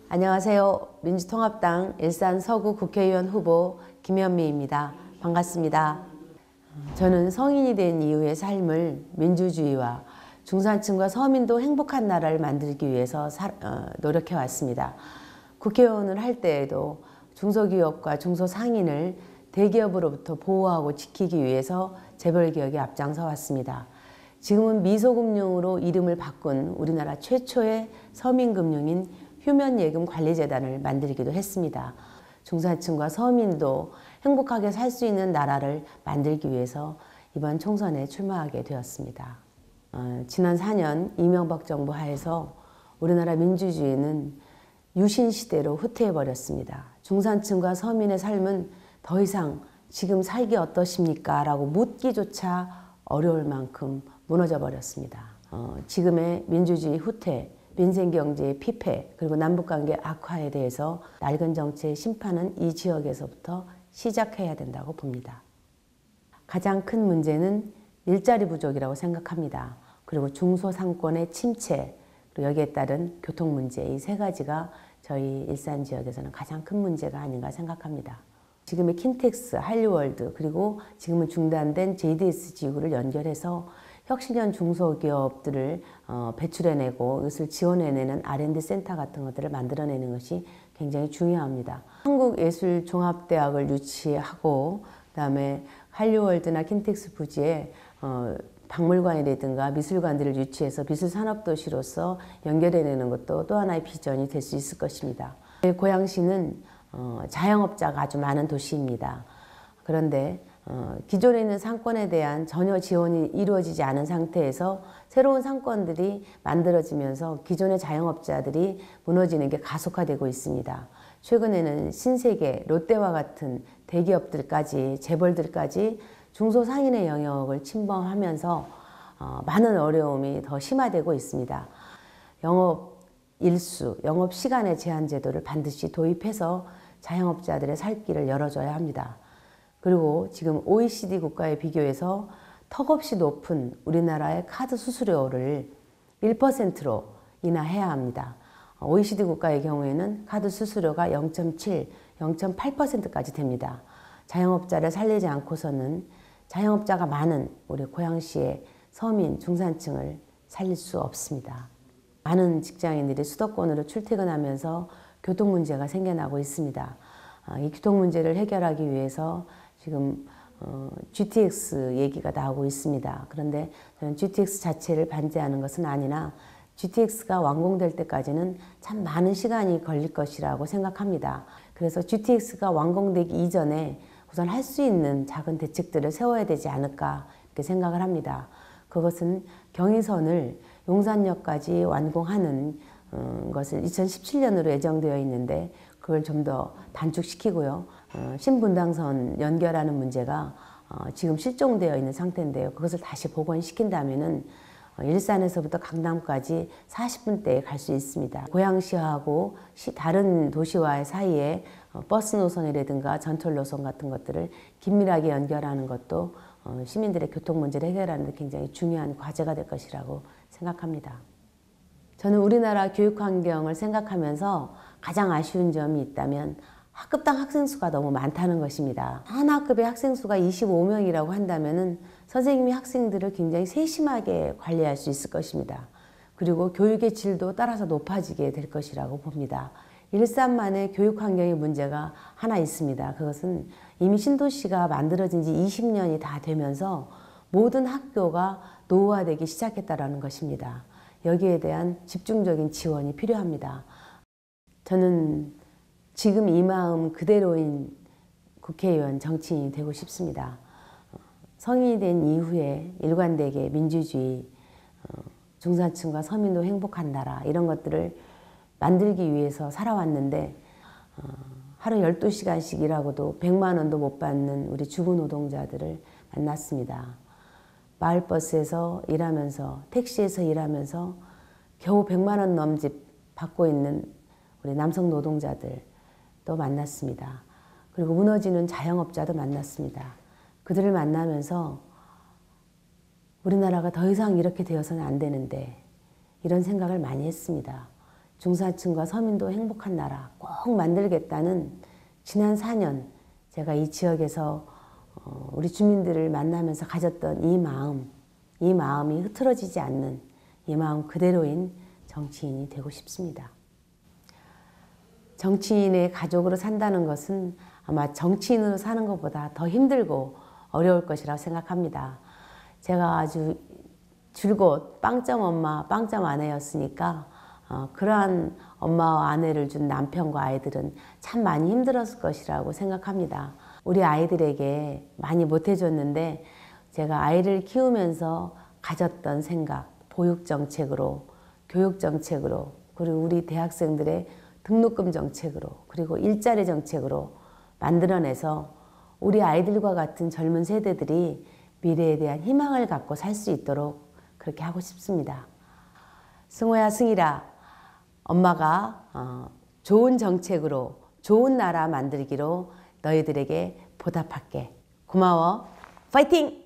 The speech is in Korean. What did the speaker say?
안녕하세요. 민주통합당 일산 서구 국회의원 후보 김현미입니다. 반갑습니다. 저는 성인이 된 이후의 삶을 민주주의와 중산층과 서민도 행복한 나라를 만들기 위해서 노력해 왔습니다. 국회의원을 할 때에도 중소기업과 중소상인을 대기업으로부터 보호하고 지키기 위해서 재벌개혁에 앞장서 왔습니다. 지금은 미소금융으로 이름을 바꾼 우리나라 최초의 서민금융인 휴면예금관리재단을 만들기도 했습니다. 중산층과 서민도 행복하게 살 수 있는 나라를 만들기 위해서 이번 총선에 출마하게 되었습니다. 지난 4년 이명박 정부 하에서 우리나라 민주주의는 유신시대로 후퇴해버렸습니다. 중산층과 서민의 삶은 더 이상 지금 살기 어떠십니까? 라고 묻기조차 어려울 만큼 무너져 버렸습니다. 지금의 민주주의 후퇴, 민생경제의 피폐, 그리고 남북관계 악화에 대해서 낡은 정치의 심판은 이 지역에서부터 시작해야 된다고 봅니다. 가장 큰 문제는 일자리 부족이라고 생각합니다. 그리고 중소상권의 침체, 그리고 여기에 따른 교통 문제, 이 세 가지가 저희 일산 지역에서는 가장 큰 문제가 아닌가 생각합니다. 지금의 킨텍스, 한류월드, 그리고 지금은 중단된 JDS 지구를 연결해서 혁신형 중소기업들을 배출해내고 이것을 지원해내는 R&D 센터 같은 것들을 만들어내는 것이 굉장히 중요합니다. 한국예술종합대학을 유치하고 그다음에 한류월드나 킨텍스 부지에 박물관이라든가 미술관들을 유치해서 미술산업도시로서 연결해내는 것도 또 하나의 비전이 될 수 있을 것입니다. 고양시는 자영업자가 아주 많은 도시입니다. 그런데 기존에 있는 상권에 대한 전혀 지원이 이루어지지 않은 상태에서 새로운 상권들이 만들어지면서 기존의 자영업자들이 무너지는 게 가속화되고 있습니다. 최근에는 신세계, 롯데와 같은 대기업들까지, 재벌들까지 중소상인의 영역을 침범하면서 많은 어려움이 더 심화되고 있습니다. 영업 일수, 영업 시간의 제한 제도를 반드시 도입해서 자영업자들의 살 길을 열어줘야 합니다. 그리고 지금 OECD 국가에 비교해서 턱없이 높은 우리나라의 카드 수수료를 1%로 인하해야 합니다. OECD 국가의 경우에는 카드 수수료가 0.7, 0.8%까지 됩니다. 자영업자를 살리지 않고서는 자영업자가 많은 우리 고양시의 서민, 중산층을 살릴 수 없습니다. 많은 직장인들이 수도권으로 출퇴근하면서 교통 문제가 생겨나고 있습니다. 이 교통 문제를 해결하기 위해서 지금 GTX 얘기가 나오고 있습니다. 그런데 저는 GTX 자체를 반대하는 것은 아니나 GTX가 완공될 때까지는 참 많은 시간이 걸릴 것이라고 생각합니다. 그래서 GTX가 완공되기 이전에 우선 할 수 있는 작은 대책들을 세워야 되지 않을까 이렇게 생각을 합니다. 그것은 경의선을 용산역까지 완공하는 것을 2017년으로 예정되어 있는데 그걸 좀 더 단축시키고요. 신분당선 연결하는 문제가 지금 실종되어 있는 상태인데요. 그것을 다시 복원시킨다면은 일산에서부터 강남까지 40분대에 갈 수 있습니다. 고양시하고 다른 도시와의 사이에 버스 노선이라든가 전철 노선 같은 것들을 긴밀하게 연결하는 것도 시민들의 교통 문제를 해결하는 데 굉장히 중요한 과제가 될 것이라고 생각합니다. 저는 우리나라 교육 환경을 생각하면서 가장 아쉬운 점이 있다면 학급당 학생 수가 너무 많다는 것입니다. 한 학급의 학생 수가 25명이라고 한다면 선생님이 학생들을 굉장히 세심하게 관리할 수 있을 것입니다. 그리고 교육의 질도 따라서 높아지게 될 것이라고 봅니다. 일산만의 교육 환경의 문제가 하나 있습니다. 그것은 이미 신도시가 만들어진 지 20년이 다 되면서 모든 학교가 노후화되기 시작했다는 것입니다. 여기에 대한 집중적인 지원이 필요합니다. 저는 지금 이 마음 그대로인 국회의원, 정치인이 되고 싶습니다. 성인이 된 이후에 일관되게 민주주의, 중산층과 서민도 행복한 나라 이런 것들을 만들기 위해서 살아왔는데 하루 12시간씩 일하고도 100만 원도 못 받는 우리 주부 노동자들을 만났습니다. 마을버스에서 일하면서 택시에서 일하면서 겨우 100만 원 넘짓 받고 있는 우리 남성 노동자들도 만났습니다. 그리고 무너지는 자영업자도 만났습니다. 그들을 만나면서 우리나라가 더 이상 이렇게 되어서는 안 되는데 이런 생각을 많이 했습니다. 중산층과 서민도 행복한 나라 꼭 만들겠다는 지난 4년 제가 이 지역에서 우리 주민들을 만나면서 가졌던 이 마음이 흐트러지지 않는 이 마음 그대로인 정치인이 되고 싶습니다. 정치인의 가족으로 산다는 것은 아마 정치인으로 사는 것보다 더 힘들고 어려울 것이라고 생각합니다. 제가 아주 줄곧 빵점 엄마, 빵점 아내였으니까 그러한 엄마와 아내를 준 남편과 아이들은 참 많이 힘들었을 것이라고 생각합니다. 우리 아이들에게 많이 못해줬는데 제가 아이를 키우면서 가졌던 생각, 보육정책으로, 교육정책으로, 그리고 우리 대학생들의 등록금 정책으로, 그리고 일자리 정책으로 만들어내서 우리 아이들과 같은 젊은 세대들이 미래에 대한 희망을 갖고 살 수 있도록 그렇게 하고 싶습니다. 승호야, 승일아, 엄마가 좋은 정책으로 좋은 나라 만들기로 너희들에게 보답할게. 고마워. 파이팅!